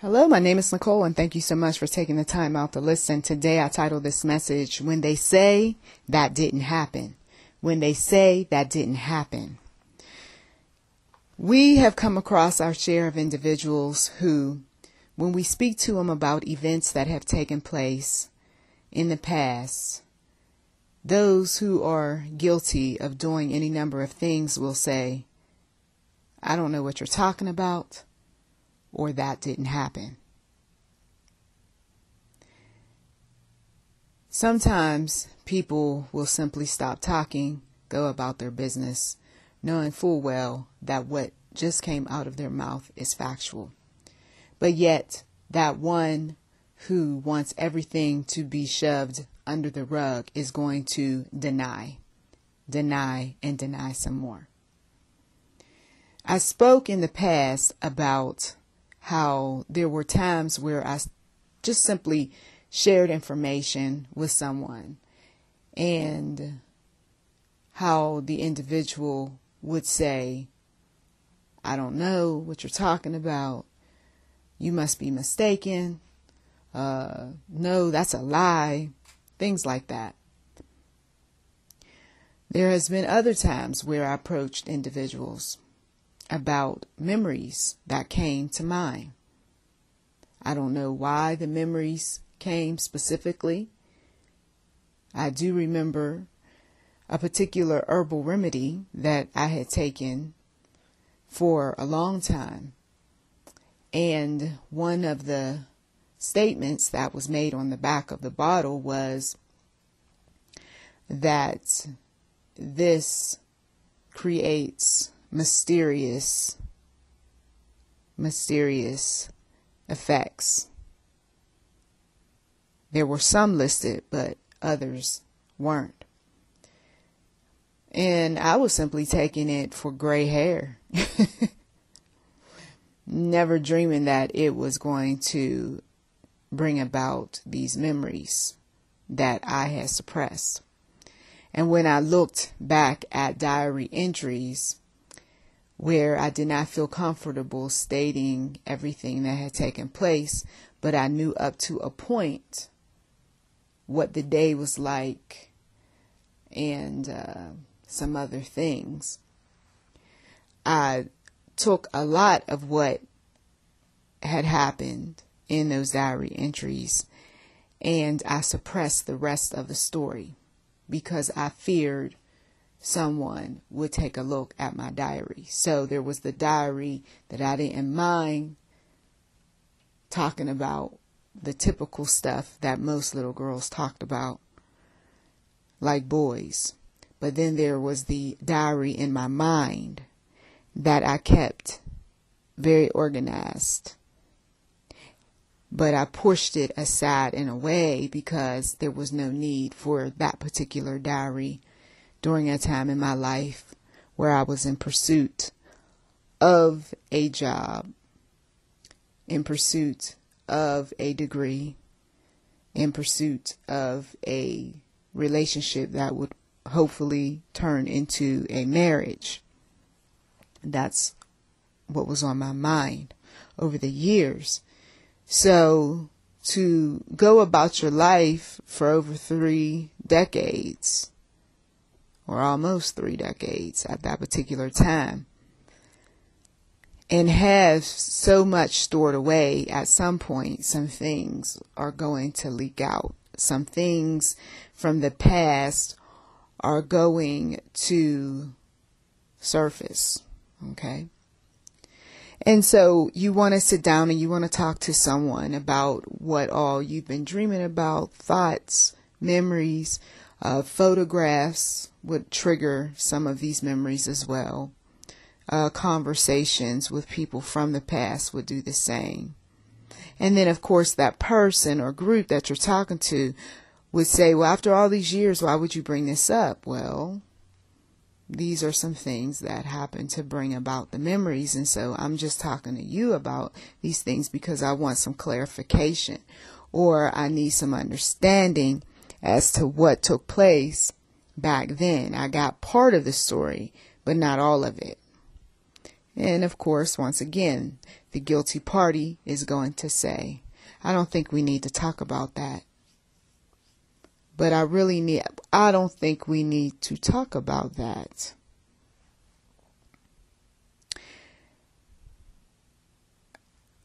Hello, my name is Nicole, and thank you so much for taking the time out to listen. Today I titled this message, When They Say That Didn't Happen. When they say that didn't happen. We have come across our share of individuals who, when we speak to them about events that have taken place in the past, those who are guilty of doing any number of things will say, I don't know what you're talking about, or that didn't happen. Sometimes people will simply stop talking, go about their business, knowing full well that what just came out of their mouth is factual. But yet, that one who wants everything to be shoved under the rug is going to deny, and deny some more. I spoke in the past about how there were times where I just simply shared information with someone and how the individual would say, I don't know what you're talking about. You must be mistaken. No, that's a lie. Things like that. There has been other times where I approached individuals about memories that came to mind. I don't know why the memories came specifically. I do remember a particular herbal remedy that I had taken for a long time. And one of the statements that was made on the back of the bottle was that this creates mysterious effects. There were some listed, but others weren't. And I was simply taking it for gray hair. Never dreaming that it was going to bring about these memories that I had suppressed. And when I looked back at diary entries where I did not feel comfortable stating everything that had taken place, but I knew up to a point what the day was like and some other things. I took a lot of what had happened in those diary entries and I suppressed the rest of the story because I feared someone would take a look at my diary. So there was the diary that I didn't mind talking about, the typical stuff that most little girls talked about, like boys. But then there was the diary in my mind that I kept very organized. But I pushed it aside in a way because there was no need for that particular diary during a time in my life where I was in pursuit of a job, in pursuit of a degree, in pursuit of a relationship that would hopefully turn into a marriage. That's what was on my mind over the years. So to go about your life for over 3 decades, or almost 3 decades at that particular time, and have so much stored away, at some point, some things are going to leak out. Some things from the past are going to surface. Okay? And so you want to sit down and you want to talk to someone about what all you've been dreaming about, thoughts, memories, photographs would trigger some of these memories as well. Conversations with people from the past would do the same. And then, of course, that person or group that you're talking to would say, well, after all these years, why would you bring this up? Well, these are some things that happen to bring about the memories. And so I'm just talking to you about these things because I want some clarification, or I need some understanding as to what took place back then. I got part of the story, but not all of it. And of course, once again, the guilty party is going to say, I don't think we need to talk about that. But I don't think we need to talk about that.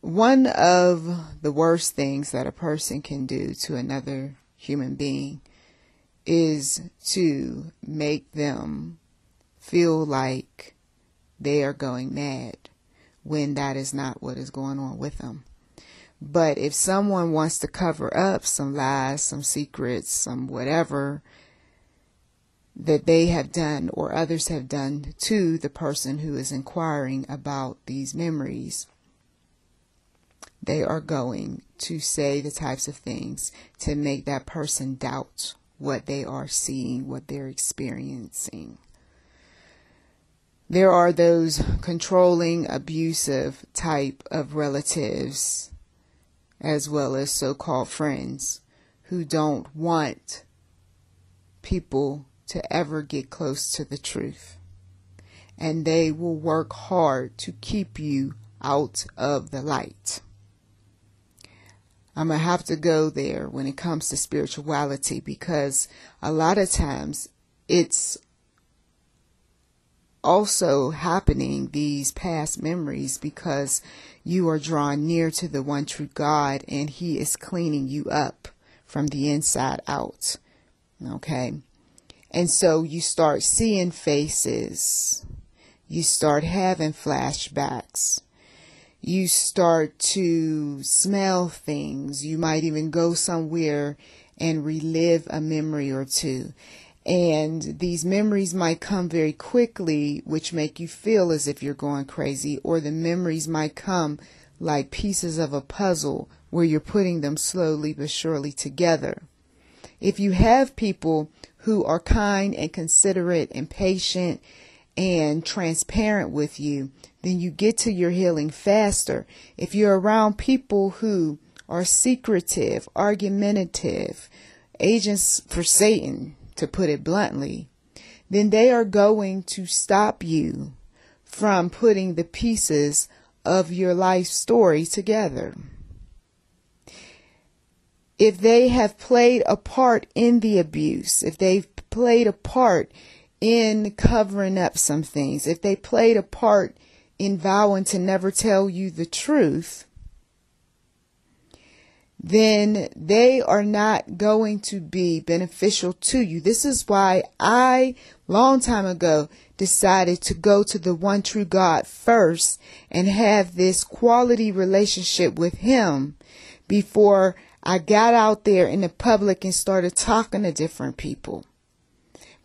One of the worst things that a person can do to another human being is to make them feel like they are going mad when that is not what is going on with them. But if someone wants to cover up some lies, some secrets, some whatever that they have done or others have done to the person who is inquiring about these memories, they are going to say the types of things to make that person doubt what they are seeing, what they're experiencing. There are those controlling, abusive type of relatives, as well as so-called friends, who don't want people to ever get close to the truth. And they will work hard to keep you out of the light. I'm going to have to go there when it comes to spirituality, because a lot of times it's also happening, these past memories, because you are drawn near to the one true God and He is cleaning you up from the inside out. Okay. And so you start seeing faces. You start having flashbacks. You start to smell things. You might even go somewhere and relive a memory or two. And these memories might come very quickly, which make you feel as if you're going crazy, or the memories might come like pieces of a puzzle where you're putting them slowly but surely together. If you have people who are kind and considerate and patient and transparent with you, then you get to your healing faster. If you're around people who are secretive, argumentative, agents for Satan, to put it bluntly, then they are going to stop you from putting the pieces of your life story together. If they have played a part in the abuse, if they've played a part in covering up some things, if they played a part in vowing to never tell you the truth, then they are not going to be beneficial to you. This is why I, long time ago, decided to go to the one true God first and have this quality relationship with Him before I got out there in the public and started talking to different people.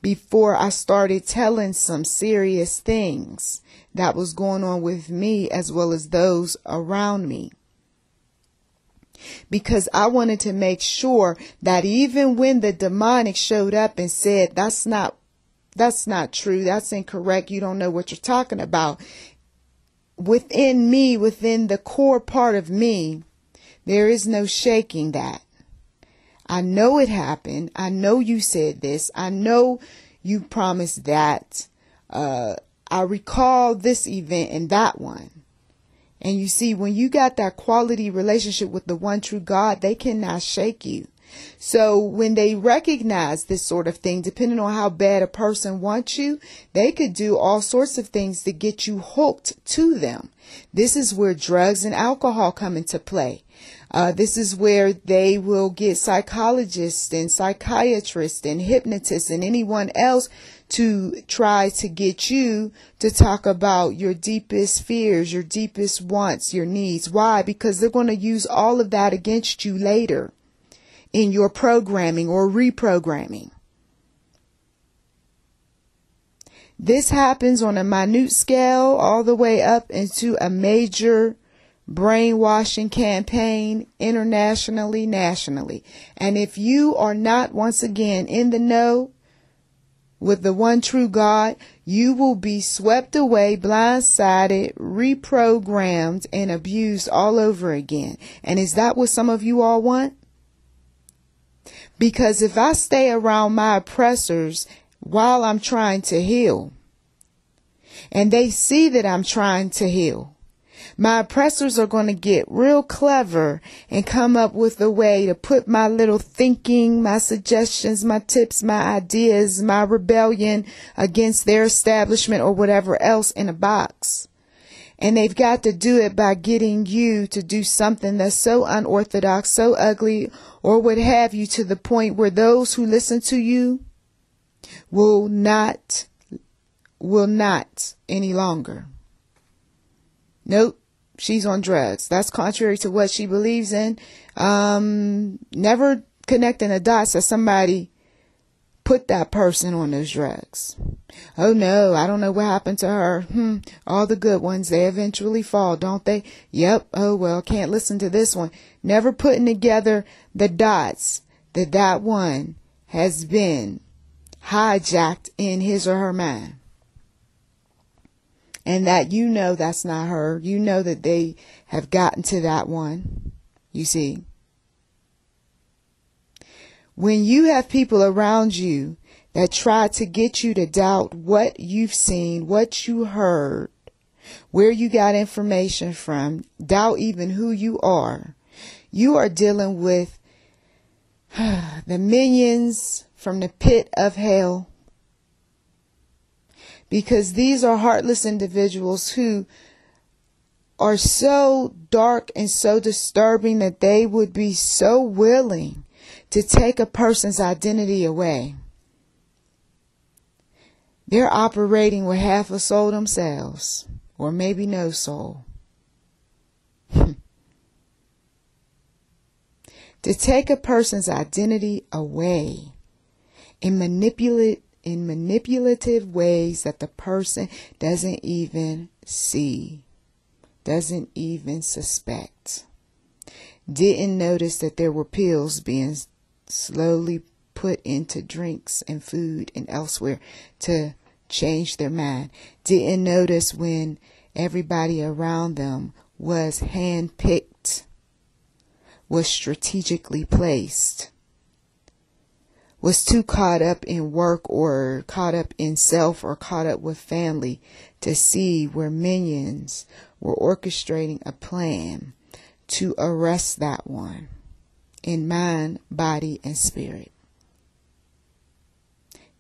Before I started telling some serious things that was going on with me as well as those around me. Because I wanted to make sure that even when the demonic showed up and said, that's not true, that's incorrect, you don't know what you're talking about, within me, within the core part of me, there is no shaking that. I know it happened. I know you said this. I know you promised that. I recall this event and that one. And you see, when you got that quality relationship with the one true God, they cannot shake you. So when they recognize this sort of thing, depending on how bad a person wants you, they could do all sorts of things to get you hooked to them. This is where drugs and alcohol come into play. This is where they will get psychologists and psychiatrists and hypnotists and anyone else to try to get you to talk about your deepest fears, your deepest wants, your needs. Why? Because they're going to use all of that against you later in your programming or reprogramming. This happens on a minute scale all the way up into a major brainwashing campaign internationally, nationally. And if you are not, once again, in the know with the one true God, you will be swept away, blindsided, reprogrammed, and abused all over again. And is that what some of you all want? Because if I stay around my oppressors while I'm trying to heal, and they see that I'm trying to heal. My oppressors are going to get real clever and come up with a way to put my little thinking, my suggestions, my tips, my ideas, my rebellion against their establishment or whatever else in a box. And they've got to do it by getting you to do something that's so unorthodox, so ugly, or what have you, to the point where those who listen to you will not any longer. Nope, she's on drugs. That's contrary to what she believes in. Never connecting the dots that somebody put that person on those drugs. Oh no, I don't know what happened to her. All the good ones, they eventually fall, don't they? Yep. Oh well, can't listen to this one. Never putting together the dots that one has been hijacked in his or her mind. And that that's not her. You know that they have gotten to that one. You see. When you have people around you that try to get you to doubt what you've seen, what you heard, where you got information from, doubt even who you are dealing with the minions from the pit of hell. Because these are heartless individuals who are so dark and so disturbing that they would be so willing to take a person's identity away. They're operating with half a soul themselves, or maybe no soul. To take a person's identity away and manipulative ways that the person doesn't even see, doesn't even suspect. Didn't notice that there were pills being slowly put into drinks and food and elsewhere to change their mind. Didn't notice when everybody around them was handpicked, was strategically placed, was too caught up in work or caught up in self or caught up with family to see where minions were orchestrating a plan to arrest that one in mind, body, and spirit.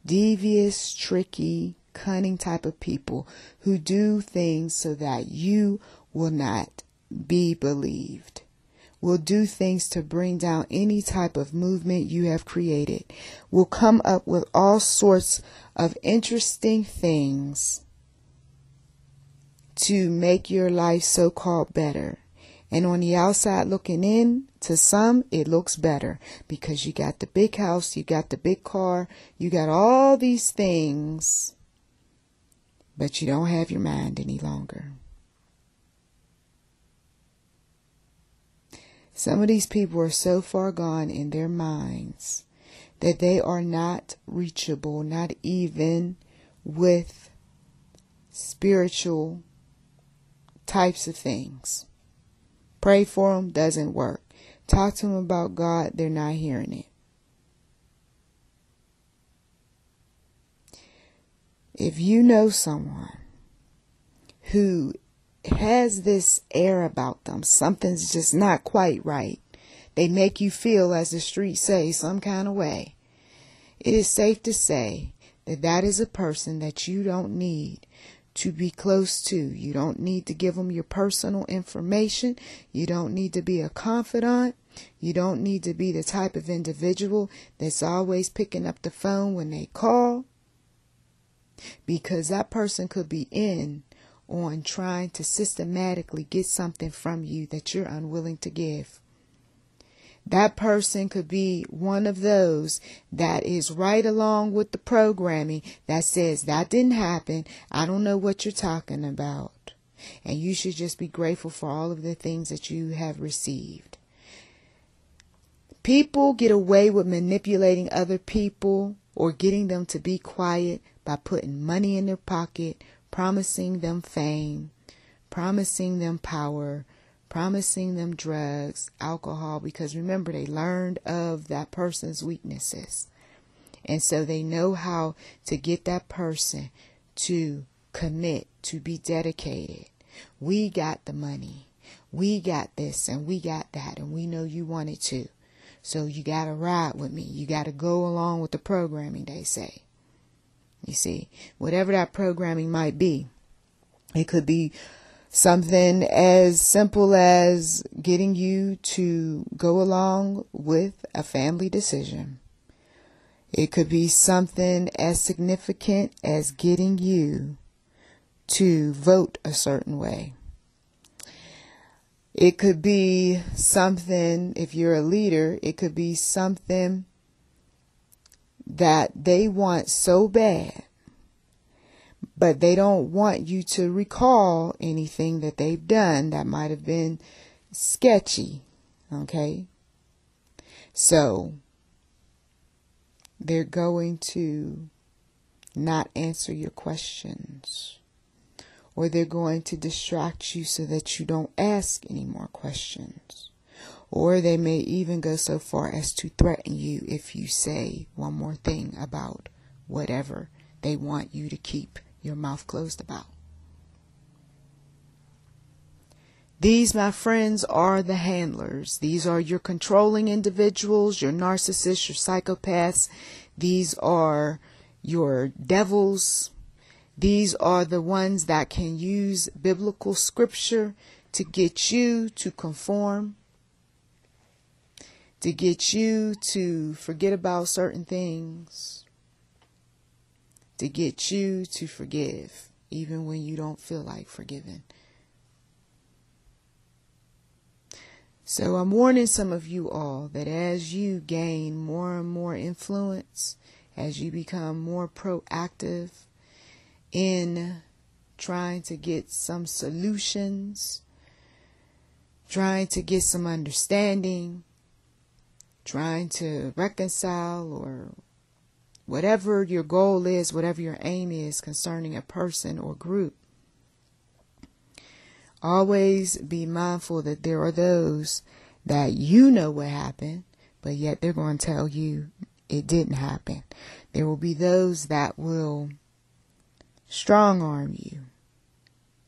Devious, tricky, cunning type of people who do things so that you will not be believed. Will do things to bring down any type of movement you have created. Will come up with all sorts of interesting things to make your life so-called better. And on the outside looking in, to some, it looks better because you got the big house, you got the big car, you got all these things, but you don't have your mind any longer. Some of these people are so far gone in their minds that they are not reachable, not even with spiritual types of things. Pray for them, doesn't work. Talk to them about God, they're not hearing it. If you know someone who has this air about them, something's just not quite right, they make you feel, as the streets say, some kind of way, it is safe to say that that is a person that you don't need to be close to. You don't need to give them your personal information. You don't need to be a confidant. You don't need to be the type of individual that's always picking up the phone when they call, because that person could be in on trying to systematically get something from you that you're unwilling to give. That person could be one of those that is right along with the programming that says that didn't happen. I don't know what you're talking about. And you should just be grateful for all of the things that you have received. People get away with manipulating other people or getting them to be quiet by putting money in their pocket, promising them fame, promising them power, promising them drugs, alcohol, because remember, they learned of that person's weaknesses. And so they know how to get that person to commit, to be dedicated. We got the money. We got this and we got that, and we know you want it too. So you got to ride with me. You got to go along with the programming, they say. You see, whatever that programming might be. It could be something as simple as getting you to go along with a family decision. It could be something as significant as getting you to vote a certain way. It could be something, if you're a leader, it could be something that they want so bad, but they don't want you to recall anything that they've done that might have been sketchy. Okay? So they're going to not answer your questions, or they're going to distract you so that you don't ask any more questions. Or they may even go so far as to threaten you if you say one more thing about whatever they want you to keep your mouth closed about. These, my friends, are the handlers. These are your controlling individuals, your narcissists, your psychopaths. These are your devils. These are the ones that can use biblical scripture to get you to conform, to get you to forget about certain things, to get you to forgive, even when you don't feel like forgiving. So I'm warning some of you all that as you gain more and more influence, as you become more proactive in trying to get some solutions, trying to get some understanding, trying to reconcile, or whatever your goal is, whatever your aim is concerning a person or group, always be mindful that there are those that you know what happened, but yet they're going to tell you it didn't happen. There will be those that will strong arm you,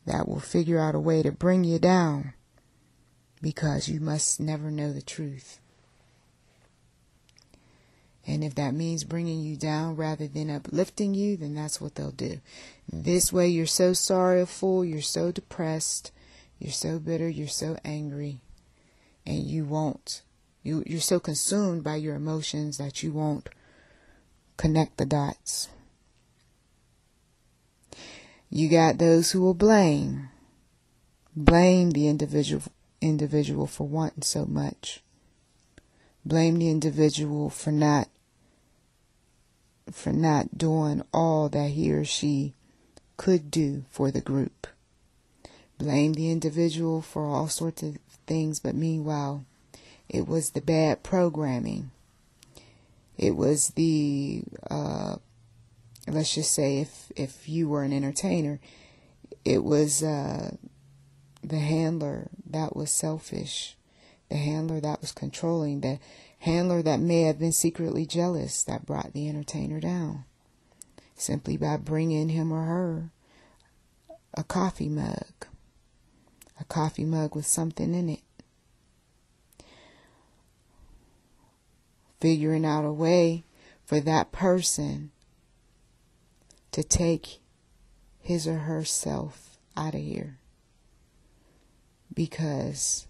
that will figure out a way to bring you down, because you must never know the truth. And if that means bringing you down rather than uplifting you, then that's what they'll do. This way you're so sorrowful, you're so depressed, you're so bitter, you're so angry, and you're so consumed by your emotions that you won't connect the dots. You got those who will blame the individual for wanting so much. Blame the individual for not doing all that he or she could do for the group. Blame the individual for all sorts of things, but meanwhile, it was the bad programming. It was the, let's just say if you were an entertainer, it was the handler that was selfish, the handler that was controlling, the handler that may have been secretly jealous that brought the entertainer down simply by bringing him or her a coffee mug with something in it. Figuring out a way for that person to take his or herself out of here, because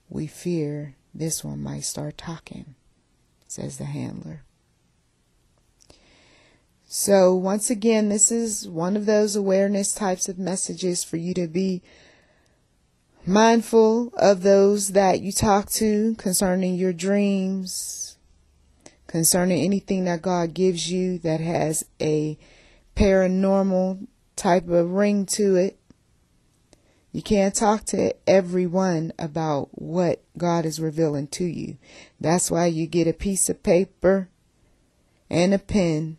we fear this one might start talking, says the handler. So once again, this is one of those awareness types of messages for you to be mindful of those that you talk to concerning your dreams, concerning anything that God gives you that has a paranormal type of ring to it. You can't talk to everyone about what God is revealing to you. That's why you get a piece of paper and a pen